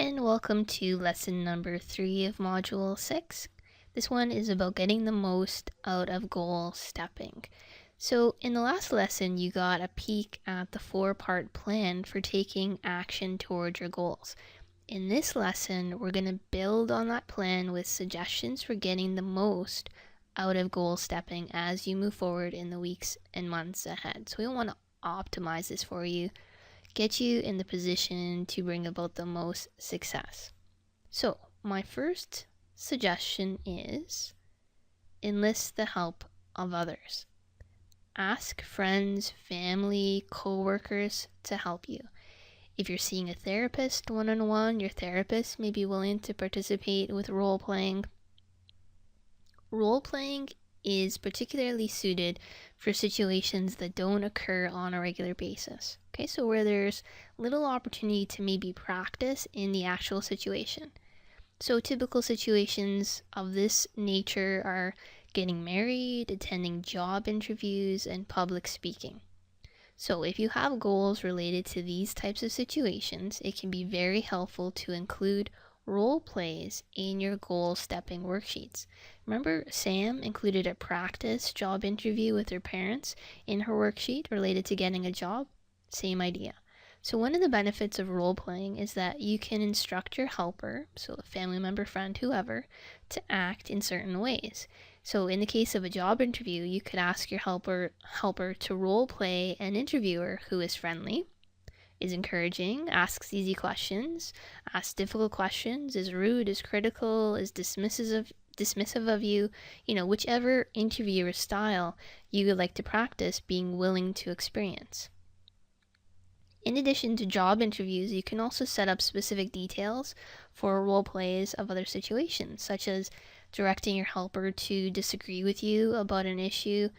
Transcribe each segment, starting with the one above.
and welcome to lesson number 3 of Module 6. This one is about getting the most out of goal stepping. So in the last lesson, you got a peek at the 4-part plan for taking action towards your goals. In this lesson, we're going to build on that plan with suggestions for getting the most out of goal stepping as you move forward in the weeks and months ahead. So we want to optimize this for you, get you in the position to bring about the most success. So my first suggestion is enlist the help of others. Ask friends, family, co-workers to help you. If you're seeing a therapist one-on-one, your therapist may be willing to participate with role-playing. Role-playing is particularly suited for situations that don't occur on a regular basis. Okay, so where there's little opportunity to maybe practice in the actual situation. So typical situations of this nature are getting married, attending job interviews, and public speaking. So if you have goals related to these types of situations, it can be very helpful to include role plays in your goal stepping worksheets. Remember, Sam included a practice job interview with her parents in her worksheet related to getting a job? Same idea. So one of the benefits of role playing is that you can instruct your helper, so a family member, friend, whoever, to act in certain ways. So in the case of a job interview, you could ask your helper to role play an interviewer who is friendly, is encouraging, asks easy questions, asks difficult questions, is rude, is critical, is dismissive of you, whichever interviewer style you would like to practice being willing to experience. In addition to job interviews, you can also set up specific details for role plays of other situations, such as directing your helper to disagree with you about an issue,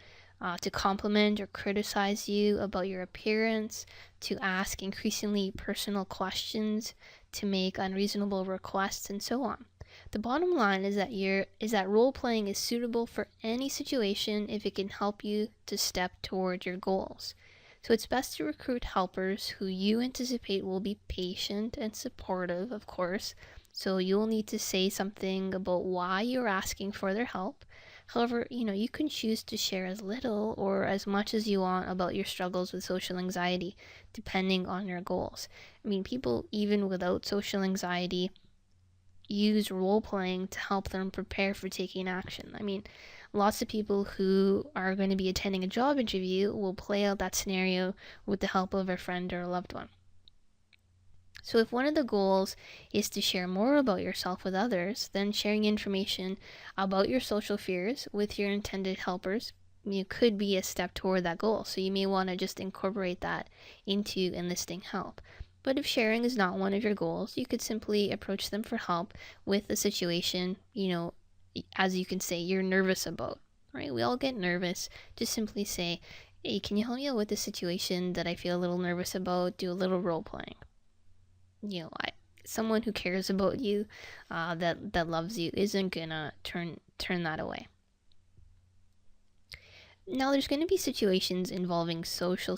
to compliment or criticize you about your appearance, to ask increasingly personal questions, to make unreasonable requests, and so on. The bottom line is that role playing is suitable for any situation if it can help you to step toward your goals. So it's best to recruit helpers who you anticipate will be patient and supportive, of course. So you'll need to say something about why you're asking for their help. However, you can choose to share as little or as much as you want about your struggles with social anxiety, depending on your goals. People even without social anxiety use role playing to help them prepare for taking action. Lots of people who are going to be attending a job interview will play out that scenario with the help of a friend or a loved one. So if one of the goals is to share more about yourself with others, then sharing information about your social fears with your intended helpers could be a step toward that goal. So you may want to just incorporate that into enlisting help. But if sharing is not one of your goals, you could simply approach them for help with a situation, as you can say, you're nervous about, right? We all get nervous. Just simply say, hey, can you help me out with this situation that I feel a little nervous about? Do a little role playing. Someone who cares about you, that loves you, isn't gonna turn that away. Now, there's going to be situations involving social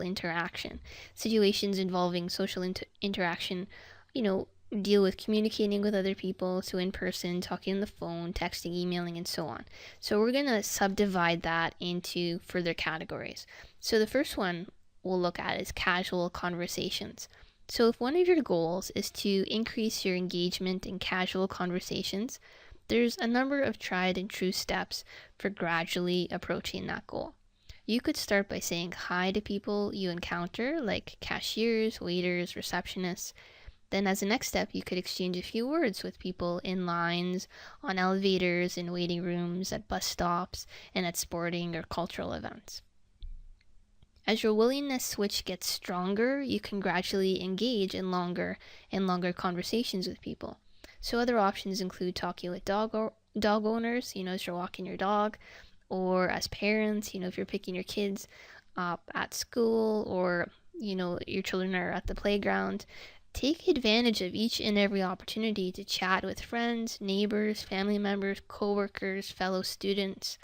interaction. Situations involving social interaction, deal with communicating with other people, so in person, talking on the phone, texting, emailing, and so on. So we're going to subdivide that into further categories. So the first one we'll look at is casual conversations. So if one of your goals is to increase your engagement in casual conversations, there's a number of tried and true steps for gradually approaching that goal. You could start by saying hi to people you encounter, like cashiers, waiters, receptionists. Then as a next step, you could exchange a few words with people in lines, on elevators, in waiting rooms, at bus stops, and at sporting or cultural events. As your willingness switch gets stronger, you can gradually engage in longer and longer conversations with people. So other options include talking with dog owners, as you're walking your dog, or as parents, if you're picking your kids up at school, or, your children are at the playground. Take advantage of each and every opportunity to chat with friends, neighbors, family members, co-workers, fellow students.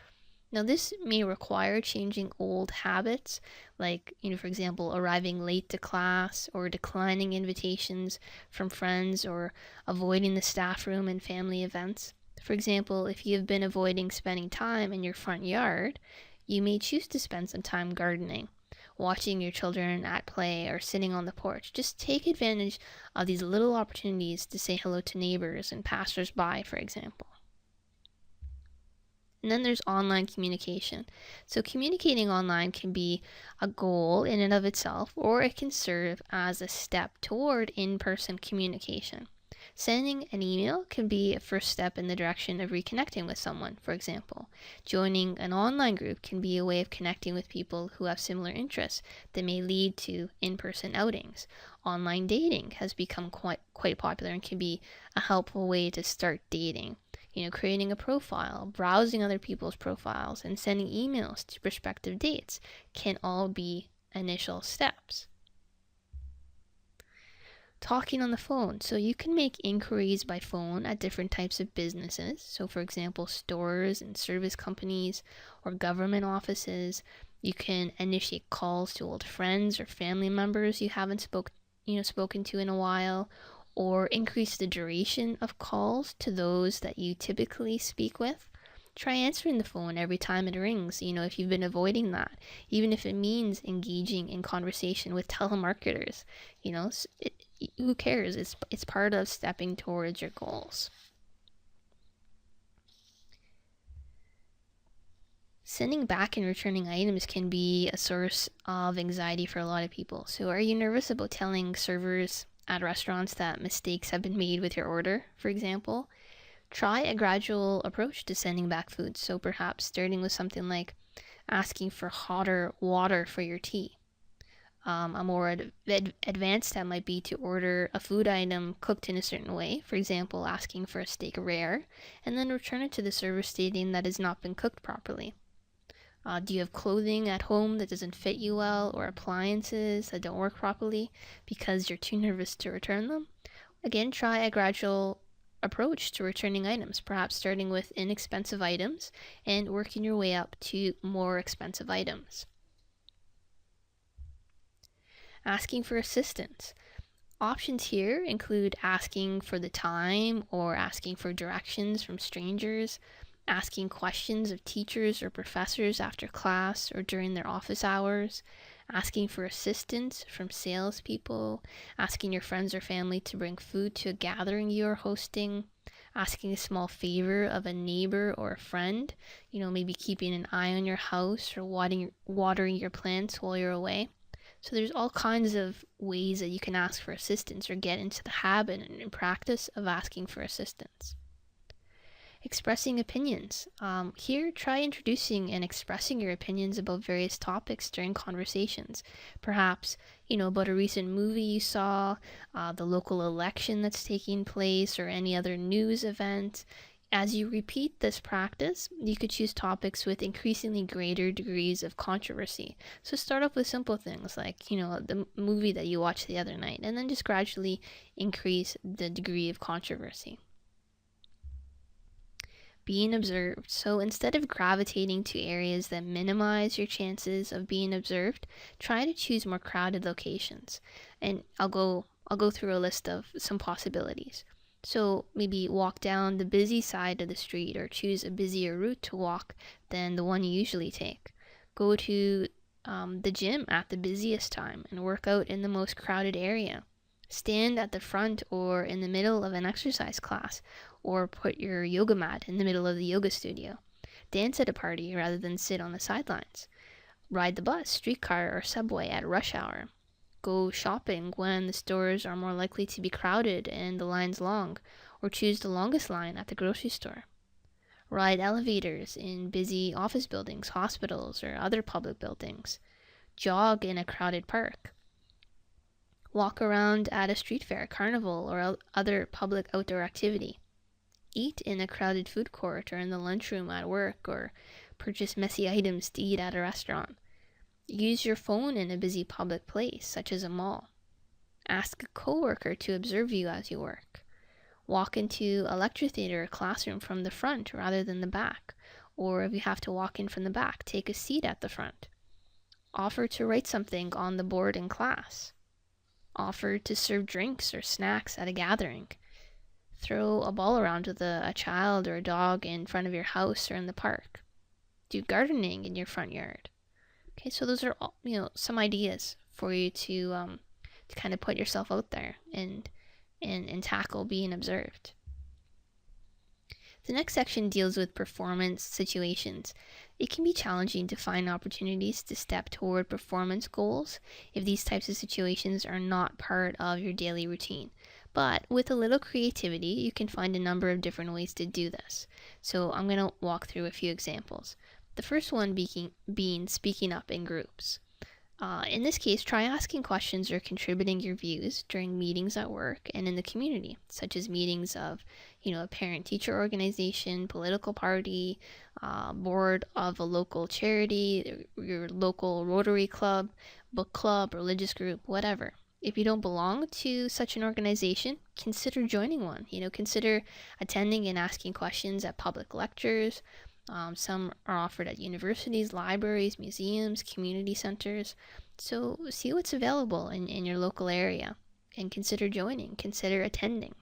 Now, this may require changing old habits, like, for example, arriving late to class or declining invitations from friends or avoiding the staff room and family events. For example, if you have been avoiding spending time in your front yard, you may choose to spend some time gardening, watching your children at play, or sitting on the porch. Just take advantage of these little opportunities to say hello to neighbors and passersby, for example. And then there's online communication. So communicating online can be a goal in and of itself, or it can serve as a step toward in-person communication. Sending an email can be a first step in the direction of reconnecting with someone, for example. Joining an online group can be a way of connecting with people who have similar interests that may lead to in-person outings. Online dating has become quite popular and can be a helpful way to start dating. Creating a profile, browsing other people's profiles, and sending emails to prospective dates can all be initial steps. Talking on the phone. So you can make inquiries by phone at different types of businesses. So for example, stores and service companies or government offices. You can initiate calls to old friends or family members you haven't spoken to in a while, or increase the duration of calls to those that you typically speak with. Try answering the phone every time it rings, if you've been avoiding that, even if it means engaging in conversation with telemarketers. Who cares? It's part of stepping towards your goals. Sending back and returning items can be a source of anxiety for a lot of people. So are you nervous about telling servers at restaurants that mistakes have been made with your order, for example? Try a gradual approach to sending back food. So perhaps starting with something like asking for hotter water for your tea. A more advanced step might be to order a food item cooked in a certain way, for example, asking for a steak rare, and then return it to the server stating that it has not been cooked properly. Do you have clothing at home that doesn't fit you well, or appliances that don't work properly because you're too nervous to return them? Again, try a gradual approach to returning items, perhaps starting with inexpensive items and working your way up to more expensive items. Asking for assistance. Options here include asking for the time or asking for directions from strangers, asking questions of teachers or professors after class or during their office hours, asking for assistance from salespeople, asking your friends or family to bring food to a gathering you are hosting, asking a small favor of a neighbor or a friend, maybe keeping an eye on your house or watering your plants while you're away. So there's all kinds of ways that you can ask for assistance or get into the habit and practice of asking for assistance. Expressing opinions. Here, try introducing and expressing your opinions about various topics during conversations. Perhaps, about a recent movie you saw, the local election that's taking place, or any other news event. As you repeat this practice, you could choose topics with increasingly greater degrees of controversy. So start off with simple things like, the movie that you watched the other night, and then just gradually increase the degree of controversy. Being observed. So instead of gravitating to areas that minimize your chances of being observed, try to choose more crowded locations. And I'll go through a list of some possibilities. So maybe walk down the busy side of the street or choose a busier route to walk than the one you usually take. Go to the gym at the busiest time and work out in the most crowded area. Stand at the front or in the middle of an exercise class, or put your yoga mat in the middle of the yoga studio. Dance at a party rather than sit on the sidelines. Ride the bus, streetcar, or subway at rush hour. Go shopping when the stores are more likely to be crowded and the lines long, or choose the longest line at the grocery store. Ride elevators in busy office buildings, hospitals, or other public buildings. Jog in a crowded park. Walk around at a street fair, carnival, or other public outdoor activity. Eat in a crowded food court or in the lunchroom at work, or purchase messy items to eat at a restaurant. Use your phone in a busy public place, such as a mall. Ask a coworker to observe you as you work. Walk into a lecture theater or classroom from the front rather than the back, Or if you have to walk in from the back, take a seat at the front. Offer to write something on the board in class. Offer to serve drinks or snacks at a gathering. Throw a ball around with a child or a dog in front of your house or in the park. Do gardening in your front yard. Okay, so those are all, some ideas for you to kind of put yourself out there and tackle being observed. The next section deals with performance situations. It can be challenging to find opportunities to step toward performance goals if these types of situations are not part of your daily routine. But with a little creativity, you can find a number of different ways to do this. So I'm going to walk through a few examples. The first one being speaking up in groups. In this case, try asking questions or contributing your views during meetings at work and in the community, such as meetings of, a parent-teacher organization, political party, board of a local charity, your local Rotary Club, book club, religious group, whatever. If you don't belong to such an organization, consider joining one. Consider attending and asking questions at public lectures. Some are offered at universities, libraries, museums, community centers. So see what's available in your local area and consider joining, consider attending.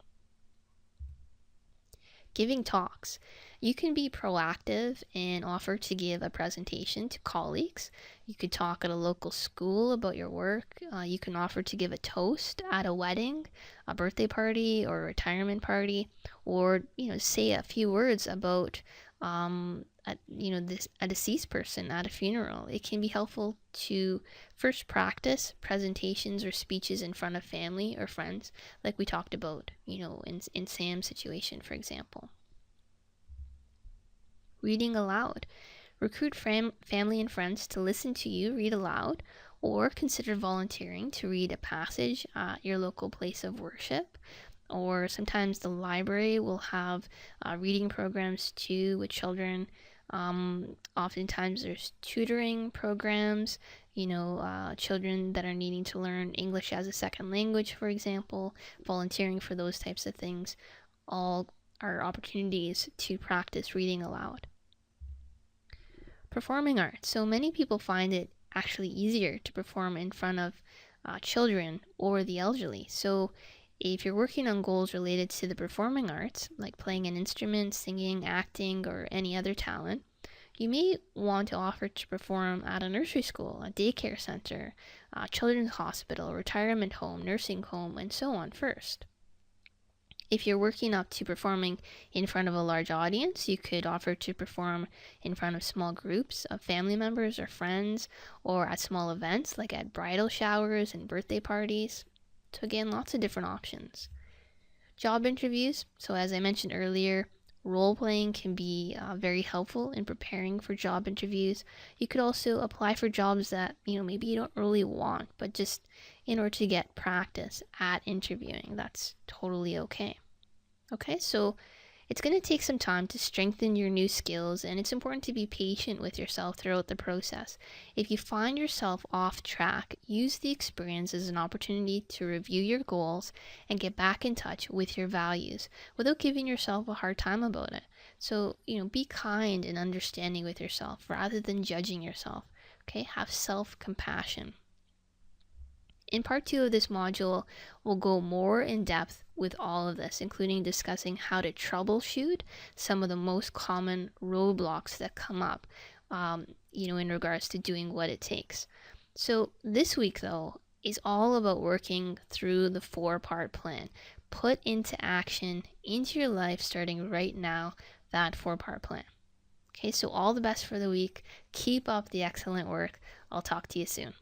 Giving talks. You can be proactive and offer to give a presentation to colleagues. You could talk at a local school about your work. You can offer to give a toast at a wedding, a birthday party, or a retirement party, or say a few words about a deceased person at a funeral. It can be helpful to first practice presentations or speeches in front of family or friends, like we talked about, in Sam's situation, for example. Reading aloud. Recruit family and friends to listen to you read aloud, or consider volunteering to read a passage at your local place of worship. Or sometimes the library will have reading programs too with children. Oftentimes there's tutoring programs, children that are needing to learn English as a second language, for example, volunteering for those types of things. All are opportunities to practice reading aloud. Performing arts. So many people find it actually easier to perform in front of children or the elderly. So if you're working on goals related to the performing arts, like playing an instrument, singing, acting, or any other talent, you may want to offer to perform at a nursery school, a daycare center, a children's hospital, retirement home, nursing home, and so on first. If you're working up to performing in front of a large audience, you could offer to perform in front of small groups of family members or friends, or at small events like at bridal showers and birthday parties. So again, lots of different options. Job interviews. So as I mentioned earlier, role-playing can be very helpful in preparing for job interviews. You could also apply for jobs that, maybe you don't really want, but just in order to get practice at interviewing. That's totally okay. Okay, so it's going to take some time to strengthen your new skills, and it's important to be patient with yourself throughout the process. If you find yourself off track, use the experience as an opportunity to review your goals and get back in touch with your values without giving yourself a hard time about it. So, be kind and understanding with yourself rather than judging yourself. Okay, have self-compassion. In part 2 of this module, we'll go more in depth with all of this, including discussing how to troubleshoot some of the most common roadblocks that come up, in regards to doing what it takes. So this week, though, is all about working through the 4-part plan. Put into action, into your life, starting right now, that 4-part plan. Okay, so all the best for the week. Keep up the excellent work. I'll talk to you soon.